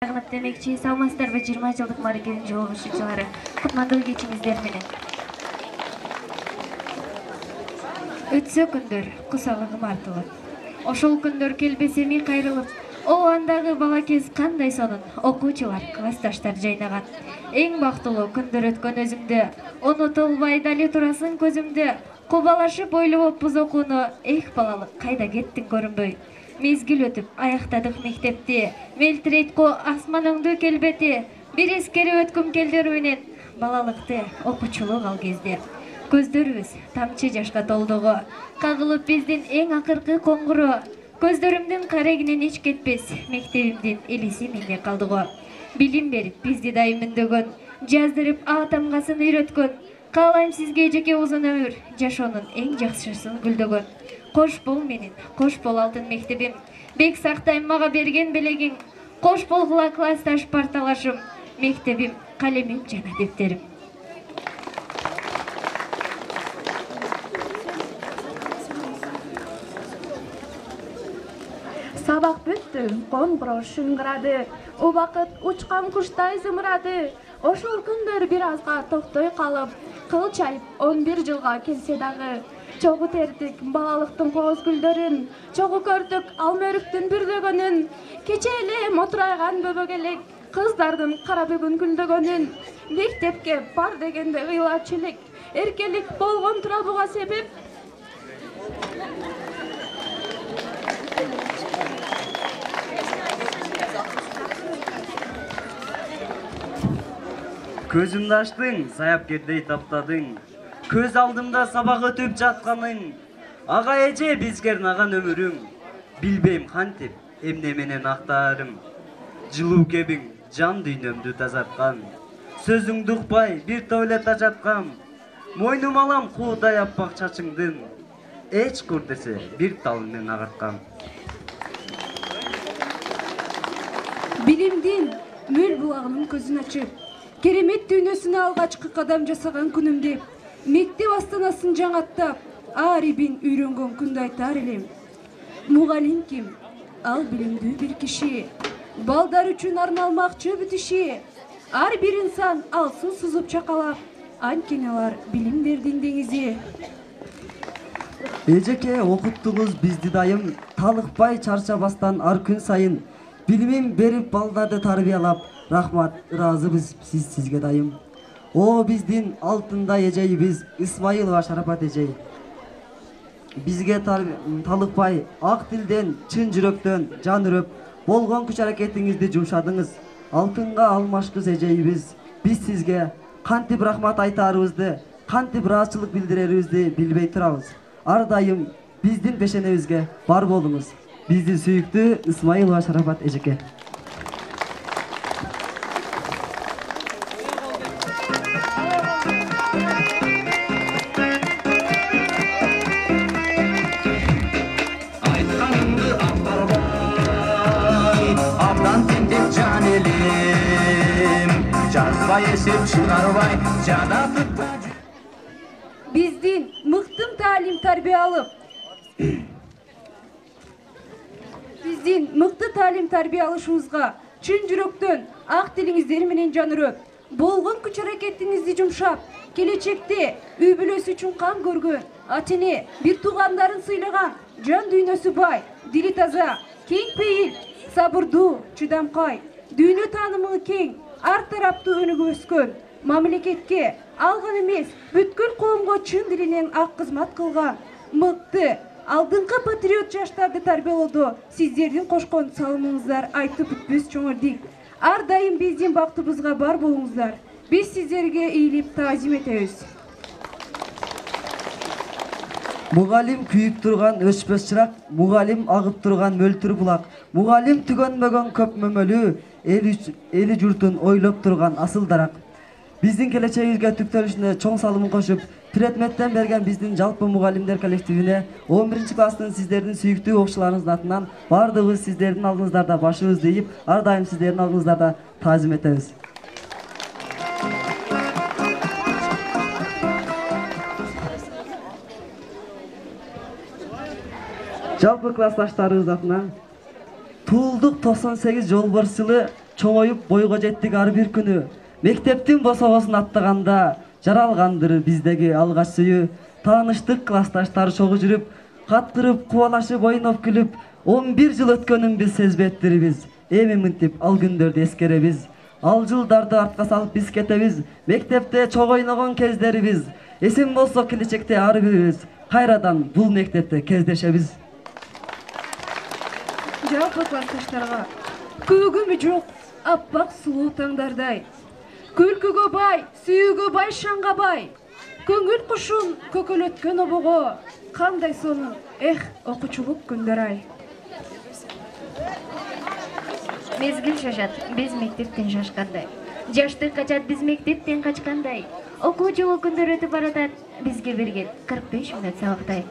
Аңлап демекчи, саламатсыздарбы 20 жылдык мааракенин жолугушуучулары. Кутмандуу кечиңиздер менен. Өтсө күндөр кусалыгым артылып. Ошол күндөр келбесе ми кайрылып, о андагы балакез кандай сонун, окуучулар, классташтар жайнаган. Эң бактылуу күндөр өткөн өзүмдү, унутулбай дали турасың көзүмдө. Кубалашып ойлоппуз окууну, эх балалык кайда кеттиң көрүнбөй. Мезгил өтүп аяктадык мектепти, мелтирейт-ко асманыңды келбети. Бир эскерип өткүм келдер менен балалыкты, окуучулук ал кезде. Көздөрүбүз тамчы жашка толдугу, кагылып биздин эң акыркы коңгуру. Көздөрүмдүн карегинен эч кетпес, мектебимдин элиси менде калдыгы. Билим берип бизди дайым үндөгөн, жаздырып А тамгасын үйрөткөн. Каалайм сизге жеке узун өмүр, жашоонун эң жакшысын гүлдөгөн. Кош бол менин, кош бол алтын мектебим, бек сактайм мага берген белегиң. Кош болгула классташ парталашым, мектебим, калемим жана дептерим. Сабак бүттү, коңгуроо шыңгырады, убакыт учкан куштай зымырады. Ошол күндөр бир азга токтой калып, кыл чайып 11 жылга келсе дагы. Чогу тердик балалыктын кооз гүлдөрүн, чогу көрдүк алмөрүктүн бүрдөгөнүн. Кече эле мотурайган бөбөгелек, кыздардын кара бүгүн гүлдөгөнүн. Мектепке бар дегенде ыйлап челек, эркелик болгон тура буга себеп. Көзүмдү ачтың, саяпкердей таптадың. Көз алдымда сабак өтүп жатканың. Ага эже бизге арнаган өмүрүң. Билбейм кантип, эмне менен актаарым. Жылуу кебиң жан дүйнөмдү тазарткан. Сөзүңдү укпай бир туалетте жаткам. Мойнум алам куудай аппак чачыңдын. Эч кур десе бир талыңдын агарткам. Билимдин мөл булагынын көзүн ачып, керемет дүйнөсүнө алгачкы кадам жасаган күнүмдө мектеп астанасын жаңаттап, арибин үйрөнгөн күндү айтар элем. Мугалим ким? Ал билимдүү бир киши. Балдар үчүн арналмакчы бүт иши. Ар бир инсан алсын сузуп чакалап, анткени алар билимдердин деңизи. Эжеке окуттуңуз бизди дайым, талыкпай чарчабастан ар күн сайын. Билимин берип балдарды тарбиялап, рахмат, ыраазыбыз сизге дайым. О биздин алтындай эжейибиз Исмаилова Шарапат эжей. Бизге талыкпай, ак тилден, чын жүрөктөн, жан үрөп, болгон күч аракетиңизди жумшадыңыз. Алтынга алмашкыз эжейибиз. Биз сизге кантип рахмат айтаарыбызды, кантип ыраазычылык билдирерибизди билбей турабыз. Ар дайым биздин пешенебизге бар болуңуз. Биздин сүйүктүү Исмаилова Шарапат эжеке. Биздин мыктым таалим тарбия алып, биздин мыкты таалим тарбия алышыбызга чын жүрөктөн ак тилиңиздер менен жан үрөп, болгон күч аракетиңизди жумшап, келечекте үй бүлөсү үчүн кан көргөн, ата-эне, бир туугандарын сыйлаган, жан дүйнөсү бай, дили таза, кең пейил, сабырдуу, чыдамкай, дүйнө таанымы кең, ар тараптуу өнүгүп өскөн, мамлекетке алган эмес, бүткүл коомго чын дилинен ак кызмат кылган, мыкты, алдыңкы патриот жаштарды тарбиялоодо сиздердин кошкон салымыңыздар айтып бүтпөс чоңөрдик. Ар дайым биздин бактыбызга бар болуңуздар. Биз сиздерге ийилип таазим этебиз. Мугалим күйүп турган өчпөс чырак, мугалим агып турган мөлтүр булак, мугалим түгөнмөгөн көп мөмөлүү, эли журтун ойлоп турган асыл дарак. Биздин келечегибизге түптөлүшүнө чоң салымын кошуп, Предметтен берген биздин жалпы мугалимдер коллективине 11 класстын сиздердин сүйүктүү окуучуларыңыздын атынан бардыгыбыз сиздердин алдыңыздарда башыбызды ийип, ар дайым сиздердин алдыңыздарда таазим этебиз. Жалпы классташтарыбыз атынан Туулдук 98 жолборс жылы чоңоюп бойго жеттик ар бир күнү. Мектептин босогосун аттаганда жаралгандыр биздеги алгач сүйүү. Тааныштык классташтар чогуу жүрүп, каттырып, кубалашып, ойноп күлүп, 11 жыл өткөнүн биз сезбеттирбиз. Эми мынтип ал күндөрдү эскеребиз. Ал жылдарды артка салып биз кетебиз. Мектепте чогуу ойногон кездерибиз. Эсим болсо келечекте ар бирибиз кайрадан бул мектепте кездешебиз. Жалпы классташтарга көгүмү жок аппак сулуу таңдардай, күлкүгө бай, сүйүүгө бай, шаңга бай, көңүл кушун көкөлөткөн обого, кандай сонун окуучулук күндөр ай. Мезгил шашат, биз мектептен шашкандай. Жаштык качат, биз мектептен качкандай. Окуучулук күндөр өтүп баратат, бизге берген 45 мүнөт сабактай.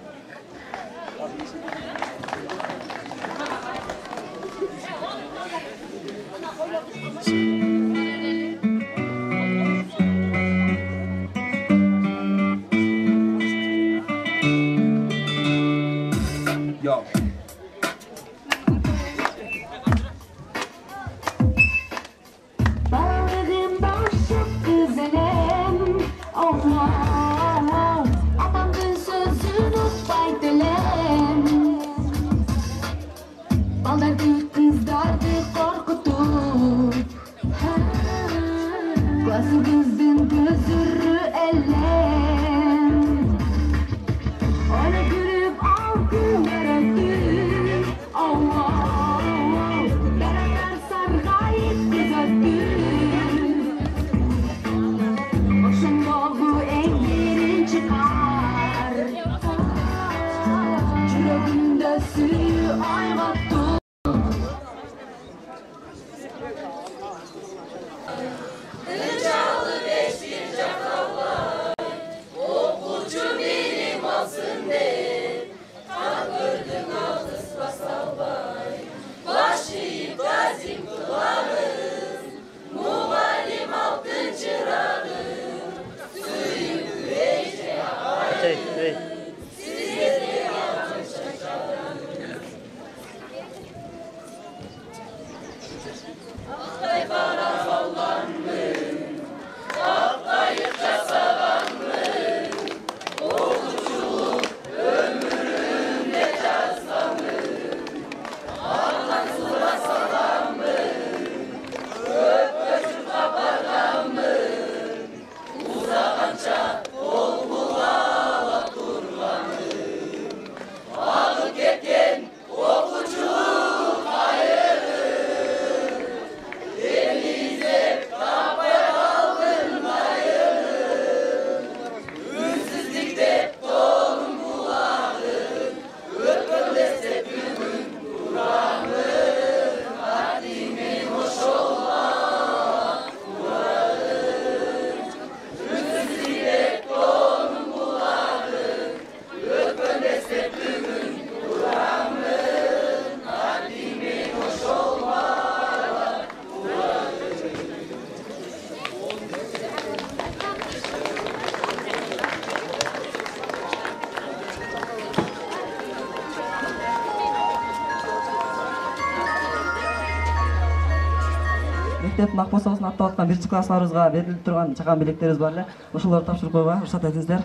Мектептин ак босогосун аттап аткан 1 классларыбызга берилип турган чакан белектерибиз бар эле. Ошолорду тапшырып коюуга уруксат этиңиздер.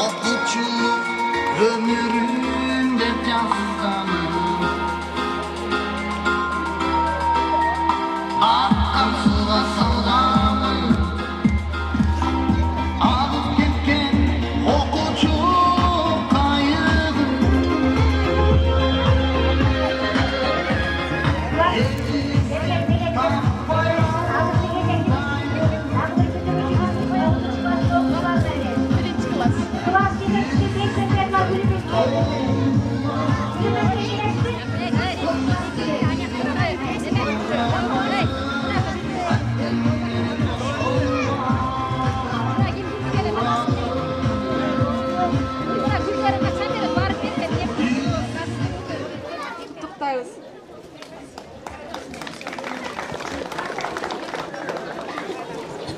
Okutçuluk ömrümde yazganım, akan suga salganım, alıp ketken okutçu kayığım.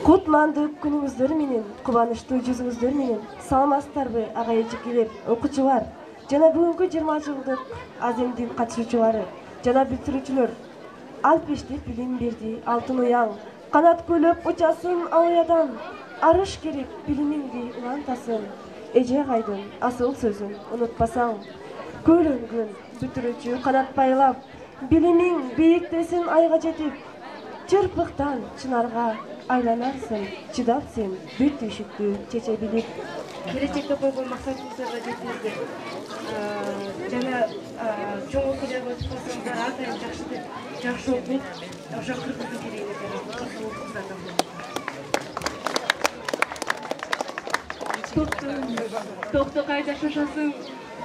Кутмандуу күнүңүздөр менен, кубанычтуу жүзүңүздөр менен саламатсыздарбы ага эжекелер, окуучулар жана бүгүнкү 20 жылдык аземдин катышуучулары. жана бүтүрүүчүлөр. Алпештеп билим берди алтын уяң. Канат көлөп учасың ал уядан. Арыш керек билимиңди улантасың. Эже кайдын асыл сөзүн унутпасаң. Көйлөнгөн бүтүрүүчү канат байлап, билимиң бийиктесин айга жетип. Чырпыктан чынарга айланарсың, чыдап сен бүт түйшүктү чече билип. Келечекте койгон максатыңыздарга жетиңиздер. Жана чоң окуяга өтүп калсаңыздар атайын жакшы окуп, ошо кыргыздын керегине Токто кайда шашасың?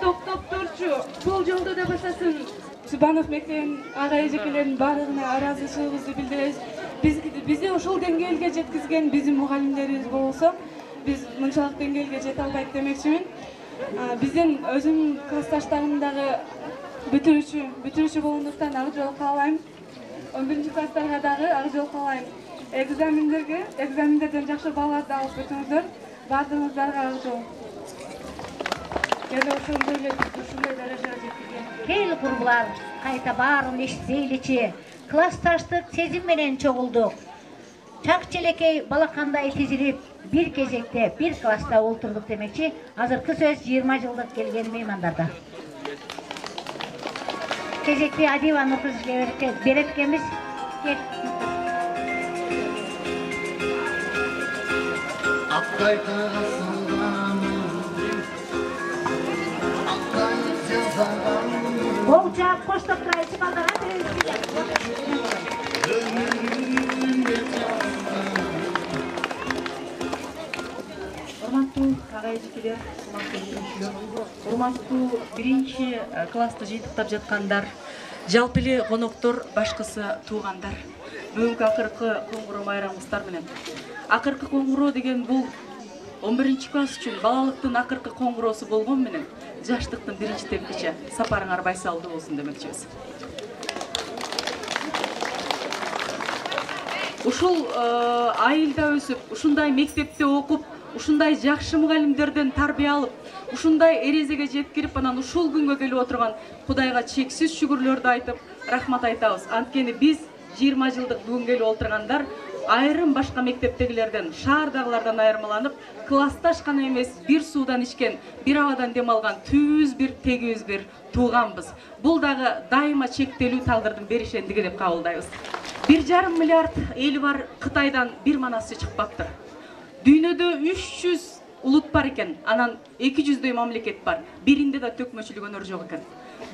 Токтоп турчу, бул жолдо да басасың. Субанов мектебинин ага эжекелеринин баардыгына ыраазычылыгыбызды билдиребиз. Бизди ушул деңгээлге жеткизген биздин мугалимдерибиз болсо, биз мынчалык деңгээлге жете албайт демекчимин. Биздин өзүм классташтарым дагы бүтүрүүчү болгондуктан ак жол каалайм. 11-класстарга дагы ак жол каалайм. Экзамендерден жакшы балларды алып өтүңүздөр. Баардыгыңыздарга ак жол. Жана ошондой даражага жеткизген. Кейли курбулар кайта баарын эшитсейличи, классташтык сезим менен чогулдук. Чак челекей балакандай тизилип, бир кезекте бир класста олтурдук демекчи. Азыркы сөз 20 жылдык келген меймандарда. Кезекти Адива Нуркызовге берет экенбиз. Akkay karasındanım, akkay cezanım. Болча коштоп турайчы балдарға Урматтуу ага эжекелер, урматтуу бүтүрүүчүлөр, урматтуу биринчи классты жыйынтыктап жаткандар, жалпы эле коноктор, башкысы туугандар. Бүгүнкү акыркы коңгуроо майрамыңыздар менен. Акыркы коңгуроо деген бул 11-класс үчүн балалыктын акыркы коңгуроосу болгон менен жаштыктын биринчи тепкичи. Сапарыңар байсалдуу болсун демекчибиз. Ушул айылда өсүп, ушундай мектепте окуп, ушундай жакшы мугалимдерден тарбия алып, ушундай эрезеге жеткирип, анан ушул күнгө келип отурган Кудайга чексиз шүгүрлөрдү айтып, рахмат айтабыз. Анткени биз 20 жылдык бүгүн келип отургандар айрым башка мектептегилерден, шаардагылардан айырмаланып, классташ гана эмес, бир суудан ичкен, бир абадан дем алган түбүбүз бир, тегибиз бир тууганбыз. Бул дагы дайыма чектелүү тагдырдын беришендиги деп кабылдайбыз. 1,5 миллиард эли бар Кытайдан бир манасы чыкпаптыр. Дүйнөдө 300 улут бар экен, анан 200дөй мамлекет бар. Биринде да төкмөчүлүгөнөр жок экен.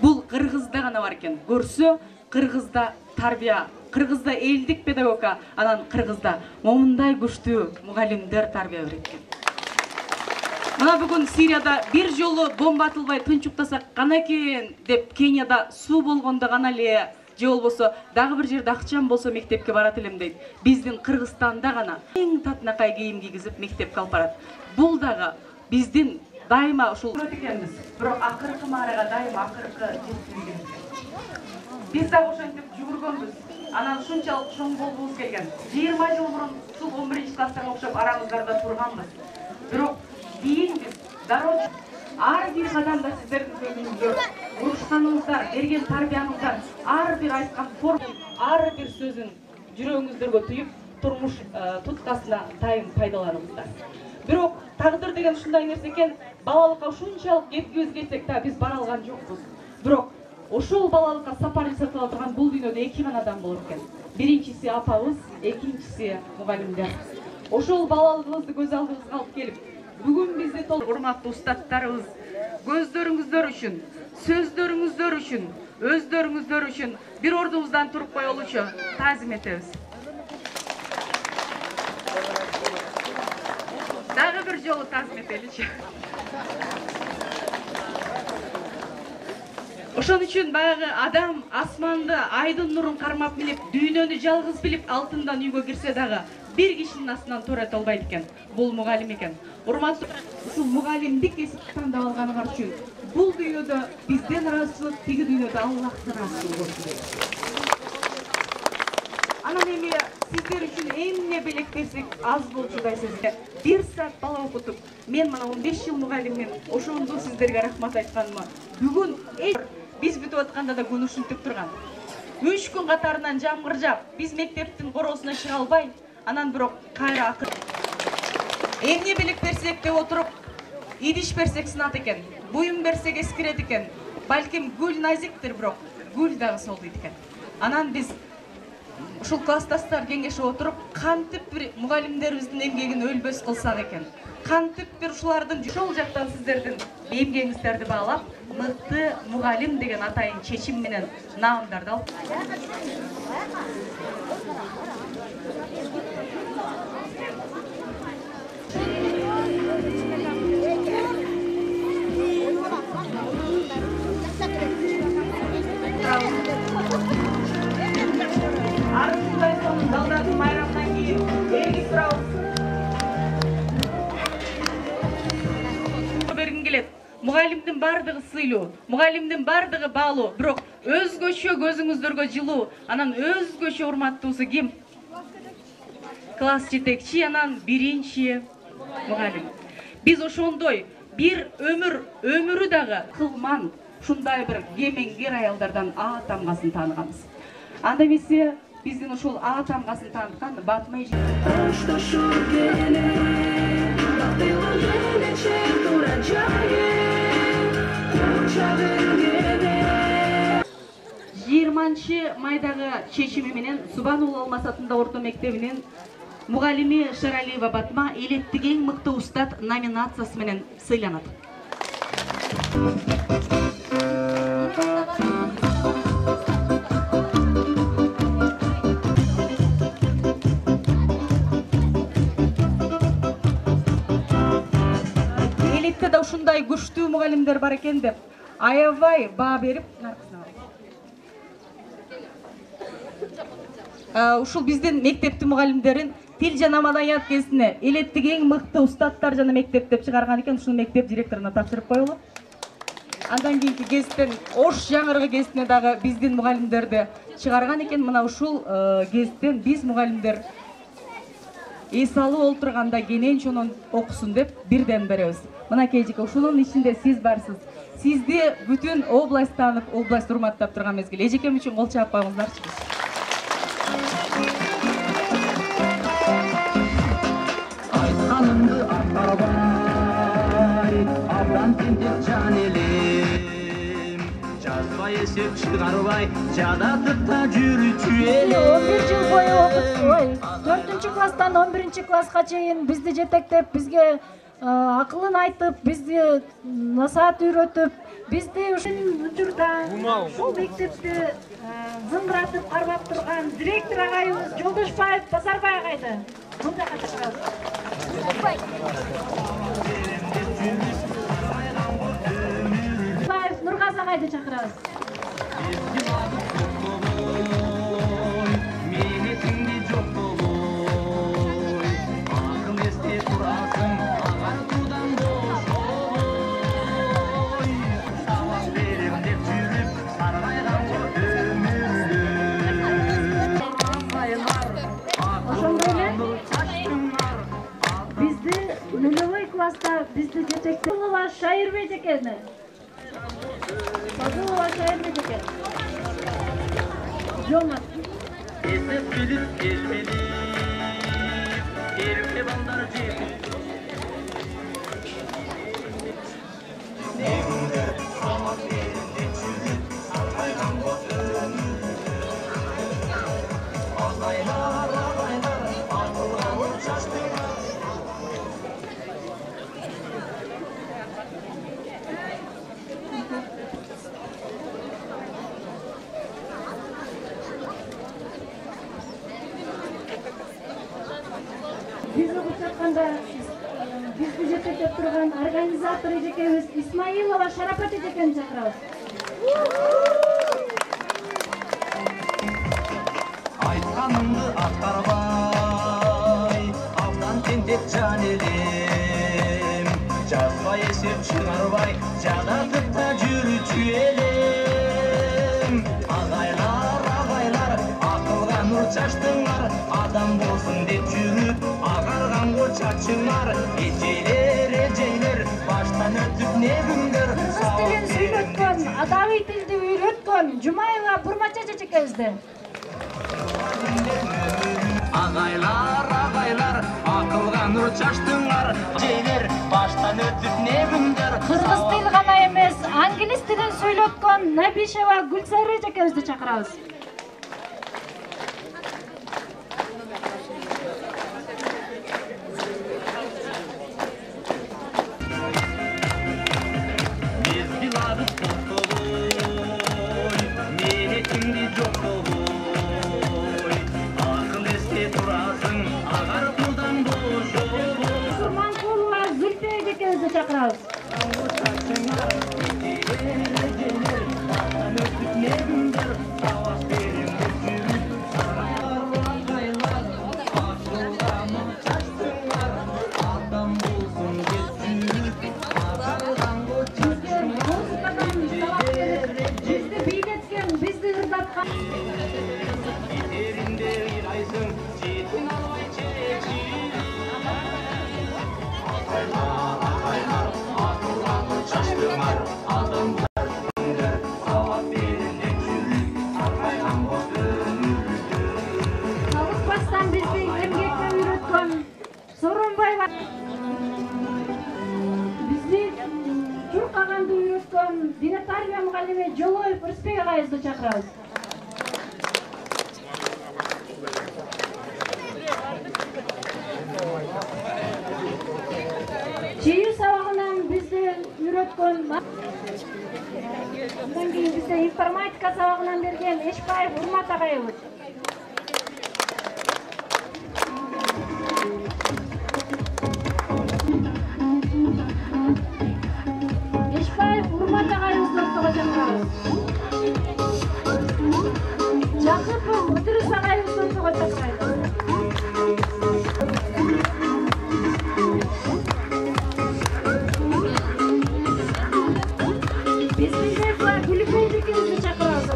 Бул Кыргызда гана бар экен. Көрсө, Кыргызда тарбия, Кыргызда элдик педагога, анан Кыргызда момундай күчтүү мугалимдер тарбия берет экен. Мына бүгүн Сирияда бир жолу бомба атылбай тынчуктасак гана экен деп Кенияда суу болгондо гана эле же болбосо дагы бир жерде акчам болсо мектепке барат элем дейт. Биздин Кыргызстанда гана эң татынакай кийим кийгизип мектепке алып барат. Бул дагы биздин дайыма ушул экенбиз. Бирок акыркы маарага дайыма акыркы жеткирилген. Биз дагы ошентип жүгүргөнбүз. Анан ушунчалык чоң болгубуз келген. 20 жыл мурун ушул 11-класстарга окшоп араңыздарда турганбыз. Бирок кийин биз дароо ар бир кадамда сиздердин көзүңүздөр, урушканыңыздар, берген тарбияңыздар, ар бир айткан форма, ар бир сөзүн жүрөгүңүздөргө түйүп, турмуш туткасына дайым пайдаланыңыздар. Бирок тагдыр деген ушундай нерсе экен, балалыкка ушунчалык жеткибиз келсек да биз бара алган жокпуз. Бирок ошол балалыкка сапар жасата турган бул дүйнөдө эки гана адам болот экен. Биринчиси апабыз, экинчиси мугалимдер. Ошол балалыгыбызды көз алдыбызга алып келип, бүгүн бизди урматтуу устаттарыбыз көздөрүңүздөр үчүн, сөздөрүңүздөр үчүн, өздөрүңүздөр үчүн бир ордубуздан туруп коелучу таазим этебиз. Дагы бир жолу таазим этеличи. Ошон үчүн баягы адам асманды, айдын нурун кармап билип, дүйнөнү жалгыз билип, алтындан үйгө кирсе дагы бир кишинин астынан тура өтө албайт экен. Бул мугалим экен. Урматтуу, ушул мугалимдик кесипти тандап алганыңар үчүн бул дүйнөдө бизден ыраазычылык, тиги дүйнөдө Аллахтан ыраазычылык болсун. Анан эми сиздер үчүн эмне белектесек аз болчудай сизге. 1 саат бала окутуп, мен мына 15 жыл мугалиммин. Ошондо сиздерге рахмат айтканыма. Бүгүн биз бүтүп атканда да күн ушинтип турган. 3 күн катарынан жамгыр жаап, биз мектептин короосуна чыга албай, анан бирок кайра акыр эмне белек берсек деп отуруп, идиш берсек сынат экен, буюм берсек эскирет экен. Балким гүл назиктир, бирок гүл дагы сол дейт экен. Анан биз ушул классташтар кеңешип отуруп, кантип бир мугалимдерибиздин эмгегин өлбөс кылсак экен. Кантип бир ушулардын ошол жактан сиздердин эмгегиңиздерди баалап, мыкты мугалим деген атайын чечим менен наамдарды алып. Арысындай сонун далдардын майрамынан кийин элге турабыз. Бергим келет. Мугалимдин бардыгы сыйлуу, мугалимдин бардыгы баалуу, бирок өзгөчө көзүңүздөргө жылуу, анан өзгөчө урматтуусу ким? Класс жетекчи, анан биринчи мугалим. Биз ошондой бир өмүрү дагы кылман, ушундай бир кемеңгер аялдардан А тамгасын тааныганбыз. Анда эмесе биздин ушул А тамгасын тааныткан Батма эже. Жыйырманчы майдагы чечими менен Субан уулу Алмасатында орто мектебинин мугалими Шаралиева Батма элеттик эң мыкты устат номинациясы менен сыйланат. Элетте да ушундай күчтүү мугалимдер бар экен деп аябай баа берип, ушул биздин мектептин мугалимдерин тил жана маданият кезине элеттик эң мыкты устаттар жана мектеп деп чыгарган экен. Ушул мектеп директоруна тапшырып коелу. Андан кийинки кезиттен Ош жаңырыгы кезине дагы биздин мугалимдерди чыгарган экен. Мына ушул кезиттен биз мугалимдер эс алып олтурганда кенен чонон окусун деп бирден беребиз. Мынакей жеке ушунун ичинде сиз барсыз. Сизди бүтүн область таанып, область урматтап турган мезгил. Эжекем үчүн кол чаап коюңуздарчы. Aytkanımdı akarbay, abdan tintip can elim. Жазбай эсеп чыгарбай, жадаtıp da жүрүчү элем. 11 жыл бою окуп, 4-класстан 11-класска чейин бизди жетектеп, бизге акылын айтып, бизди насаат үйрөтүп, бизди ушул учурда ушул мектепти зымыратып кармап турган директор агайыбыз Жолдошбаев Базарбай агайды. Мында катышабыз. Нургаз агайды чакырабыз. Менетиңди жок болой, акыл эсте турасың, агартуудан бошой. Сабак берем деп жүрүп, саргайган өмүрдө. Ошондой эле бизди нулевой класста бизди жетектеп Шайырбек экен. Сазылова Шайырбек экен. Жомат. Эсеп билип келмedi, эрке балдар жетип. Биз окуп жатканда бизди жетектеп турган организатор эжекебиз Исмаилова Шарапат эжекени чакырабыз. Айтканымды аткарбай, абдан тентеп жан элем. Жазбай эсеп чыгарбай, жадатып да жүрүчү элем. Агайлар, акылга нур чачтыңар, адам болсун деп жүрүп, агарганго чачыңар. Эжейлер, баштан өтүп не күндөр Кыргыз тилин сүйлөткөн, адабий тилди үйрөткөн Жумаева Бурмача чечекебизди. Агайлар, акылга нур чачтыңар, жейлер баштан өтүп не күндөр. Кыргыз тил гана эмес, англис тилин сүйлөткөн Набишева Гүлсары эжекебизди чакырабыз. Сурманкулова Зульфия эжекебизди чакырабыз. Bizdi biydеткен, bizdi ырдаткан. Калыкпастан бизди эмгекке үйрөткөн Сооронбаева. Бизди чуркаганды үйрөткөн дине тарбия мугалими Жолоев Рысбек агайыбызды чакырабыз. Чыйыр сабагынан бизди үйрөткөн, андан кийин бизде информатика сабагынан берген Эшбаев Урмат агайыбыз. Эшбаев Урмат агайыбызды ортого чакырабыз. Жакыпов Ыдырыс агайыбызды ортого чакырабыз. Бесмилдеева Гүлүпей эжекебизди чакырабыз.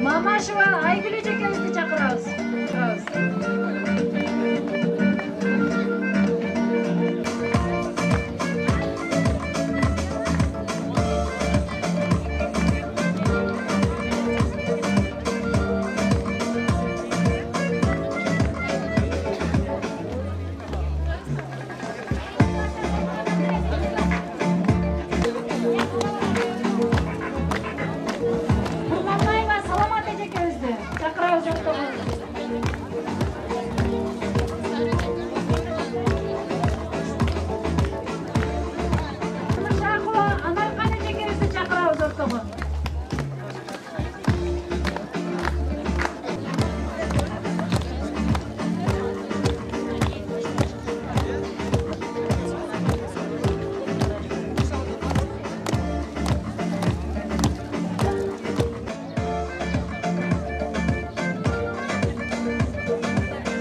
Мамашева Айгүл эжекебизди чакырабыз. Курманбаева Саламат эжекебизди чакырабыз жоктогу. Шахова Анаркан эжекебизди чакырабыз ортого.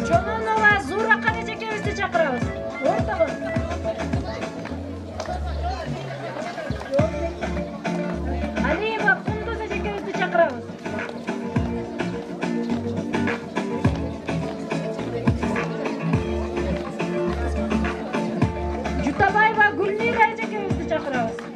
Жононова Зууракан эжекебизди чакырабыз. Ортого. Алиева Кундуз эжекебизди чакырабыз. Жутабаева Гүлмира эжекебизди чакырабыз.